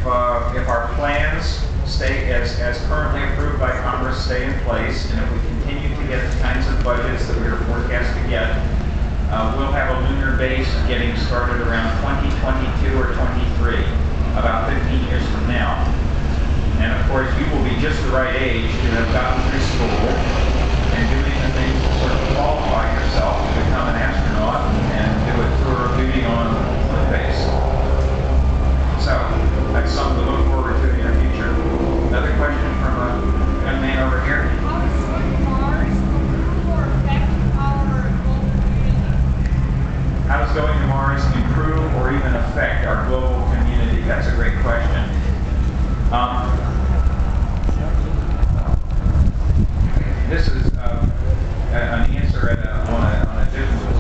if our plans stay as currently approved by Congress stay in place, and if we continue to get the kinds of budgets that we are forecast to get, we'll have a lunar base getting started around 2022 or 23, about 15 years from now. And of course, you will be just the right age to have gotten through school and doing the things to sort of qualify yourself to become an astronaut and do a tour of duty on the base. So that's something to look forward to in the future. Another question from a young man over here. How does going to Mars improve or even affect our global community? That's a great question. This is an answer on a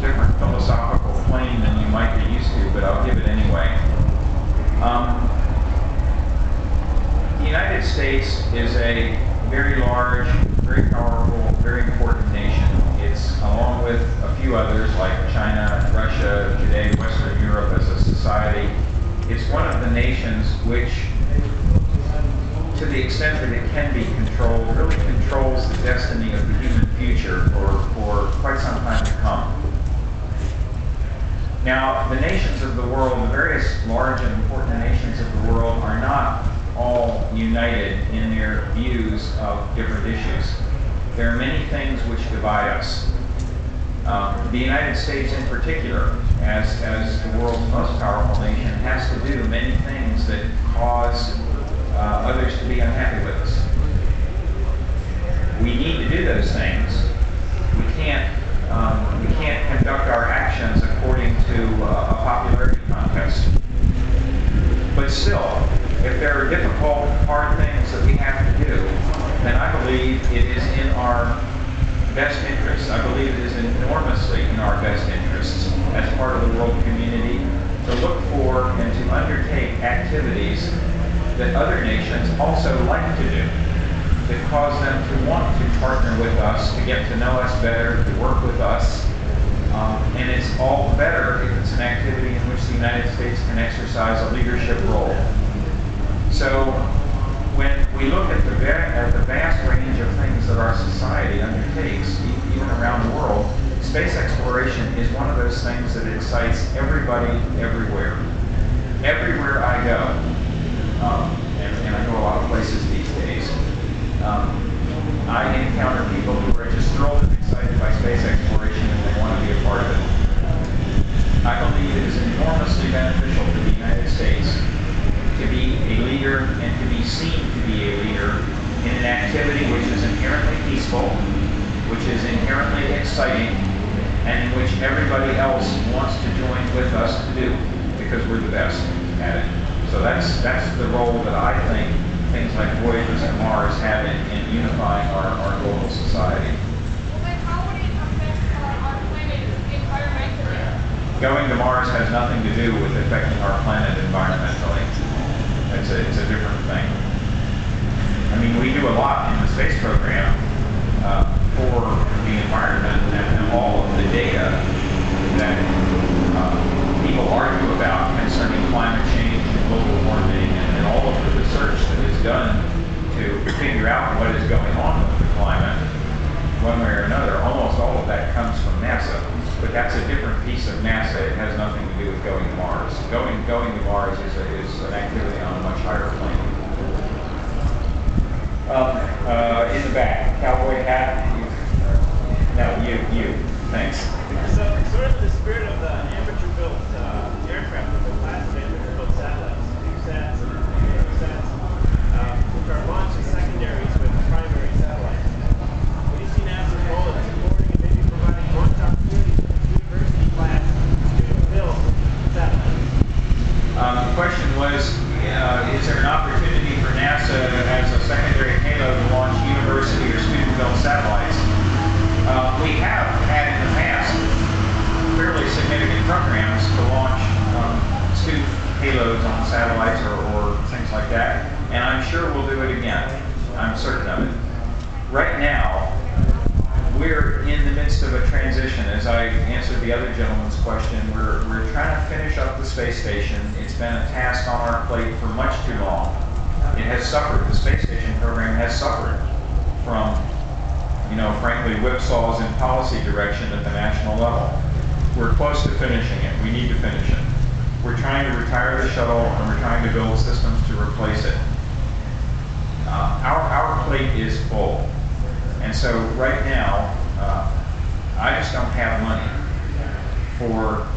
different philosophical plane than you might be used to, but I'll give it anyway. The United States is a very large, very powerful, very important nation. It's, along with a few others like China, Russia, today Western Europe as a society, it's one of the nations which, to the extent that it can be controlled, really controls the destiny of the human future for quite some time to come. Now, the nations of the world, the various large and important nations of the world, are not all united in their views of different issues. There are many things which divide us. The United States in particular, as the world's most powerful nation, has to do many things that cause others to be unhappy with us. We need to do those things. We can't conduct our actions according to a popularity contest. But still, if there are difficult, hard things that we have to do, then I believe it is in our best interests. I believe it is enormously in our best interests as part of the world community to look for and to undertake activities that other nations also like to do, that cause them to want to partner with us, to get to know us better, to work with us. And it's all the better if it's an activity in which the United States can exercise a leadership role. So when we look at the vast range of things that our society undertakes, even around the world, space exploration is one of those things that excites everybody everywhere. Everywhere I go, and I go a lot of places these days, I encounter people who are just thrilled and excited by space exploration and they want to be a part of it. I believe it is enormously beneficial to the United States to be a leader and to be seen to be a leader in an activity which is inherently peaceful, which is inherently exciting, and in which everybody else wants to join with us to do, because we're the best at it. So that's the role that I think things like voyages to Mars have in unifying our global society. Well, then how would it affect our planet environmentally? Going to Mars has nothing to do with affecting our planet environmentally. It's a different thing. I mean, we do a lot in the space program for the environment and all of the data that people argue about concerning climate change and global warming and all of the research that is done to figure out what is going on with the climate, one way or another. Almost all of that comes from NASA, but that's a different piece of NASA. It has nothing to do with going to Mars. Going to Mars is an activity on a much higher plane. In the back, cowboy hat. You. Thanks. So, sort of the spirit of the AirVenture-built aircraft, the class of AirVenture-built satellites, CubeSats and AeroSats, which are launched as secondaries with primary satellites. What do you see NASA's role in supporting and maybe providing launch opportunities for university-class, student-built satellites? The question was, is there an opportunity for NASA as a secondary payload to launch university or student-built satellites? We have had in the past fairly significant programs to launch student payloads on satellites or things like that, and I'm sure we'll do it again. I'm certain of it. Right now, we're in the midst of a transition. As I answered the other gentleman's question, we're trying to finish up the space station. It's been a task on our plate for much too long. It has suffered, the space station program has suffered from, frankly, whipsaws in policy direction at the national level. We're close to finishing it. We need to finish it. We're trying to retire the shuttle, and we're trying to build systems to replace it. Our plate is full. And so right now, I just don't have money for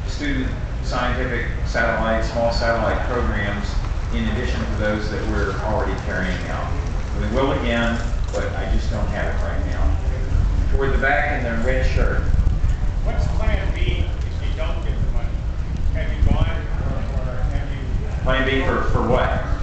student scientific satellite, small satellite programs in addition to those that we're already carrying out. We will again, but I just don't have it right now. Toward the back in the red shirt. What's plan B if you don't get the money? Have you gone or have you... Plan B for what?